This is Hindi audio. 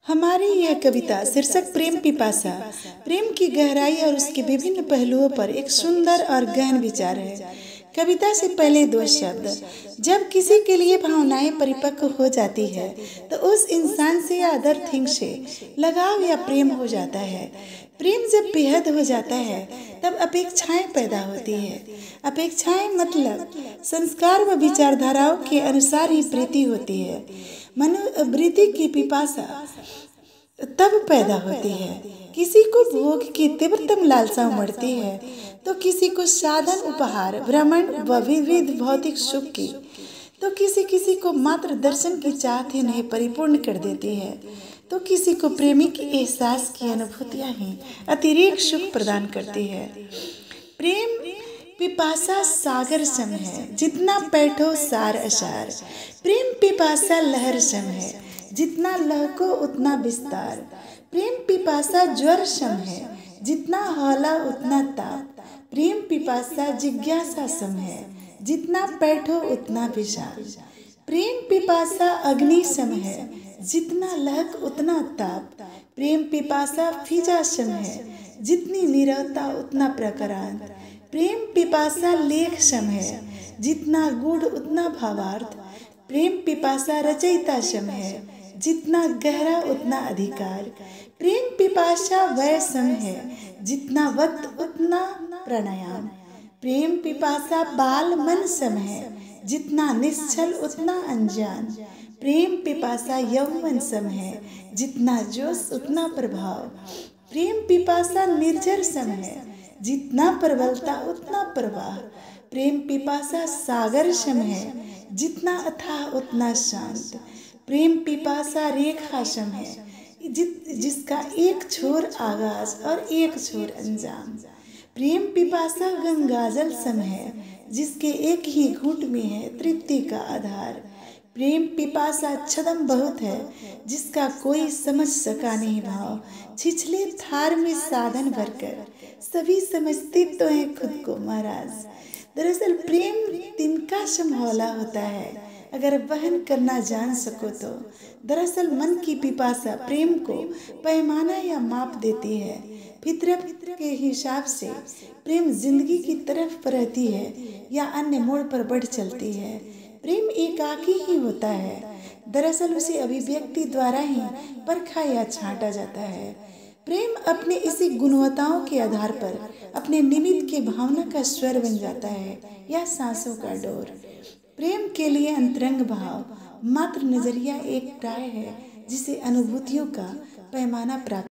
हमारी यह कविता शीर्षक प्रेम पिपासा प्रेम की गहराई और उसके विभिन्न पहलुओं पर एक सुंदर और गहन विचार है। कविता से पहले दो शब्द। जब किसी के लिए भावनाएं परिपक्व हो जाती है तो उस इंसान से या अदर थिंग से लगाव या प्रेम हो जाता है। प्रेम जब बेहद हो जाता है तब अपेक्षाएं पैदा होती है। अपेक्षाएं मतलब संस्कार व विचारधाराओं के अनुसार ही प्रीति होती है। मनोवृत्ति की पिपासा तब पैदा होती है। किसी को भोग की तीव्रतम लालसा उमड़ती है तो किसी को साधन उपहार भ्रमण व विविध भौतिक सुख की, तो किसी को मात्र दर्शन की चाहत ही नहीं परिपूर्ण कर देती है, तो किसी को प्रेमी के एहसास की अनुभूतियां ही अतिरिक्त सुख प्रदान करती है। प्रेम पिपासा सागर सम है, जितना पैठो सार असार। प्रेम पिपासा लहर सम है, जितना लहको उतना विस्तार। प्रेम पिपासा ज्वर सम है, जितना हौला उतना ताप। प्रेम पिपासा जिज्ञासा सम है, जितना पैठो उतना विशाल। प्रेम पिपासा अग्नि सम है, जितना लहक उतना ताप। प्रेम पिपासा फिजा सम है, जितनी नीरवता उतना प्रकारांत। प्रेम पिपासा लेख सम है, जितना गूढ़ उतना भावार्थ। प्रेम पिपासा रचयिता सम है, जितना गहरा उतना अधिकार। प्रेम पिपासा वय सम है, जितना वक्त उतना प्राणायाम। प्रेम पिपासा बाल मन सम है, जितना निश्चल उतना अनजान। प्रेम पिपासा यौवन सम है, जितना जोश उतना प्रभाव। प्रेम पिपासा निर्जर सम है, जितना प्रबलता उतना प्रवाह। प्रेम पिपासा सागर सम है, जितना अथाह उतना शांत। प्रेम पिपासा रेखा सम है, जिसका एक छोर आगाज और एक छोर अंजाम। प्रेम पिपासा गंगाजल सम है, जिसके एक ही घूंट में है तृप्ति का आधार। प्रेम पिपासा छदम बहुत है, जिसका कोई समझ सका नहीं भाव। छिछले थार में साधन भरकर सभी समझते तो हैं खुद को महाराज। दरअसल प्रेम तिनका समहौला होता है, अगर वहन करना जान सको तो। दरअसल मन की पिपासा प्रेम को पैमाना या माप देती है। फितरत के हिसाब से प्रेम जिंदगी की तरफ रहती है या अन्य मोड़ पर बढ़ चलती है। प्रेम एकाकी ही होता है, दरअसल उसे अभिव्यक्ति द्वारा ही परखा या छांटा जाता है। प्रेम अपने इसी गुणवत्ताओं के आधार पर अपने निमित्त के भावना का स्वर बन जाता है या सांसों का डोर। प्रेम के लिए अंतरंग भाव मात्र नजरिया एक प्राय है, जिसे अनुभूतियों का पैमाना प्राप्त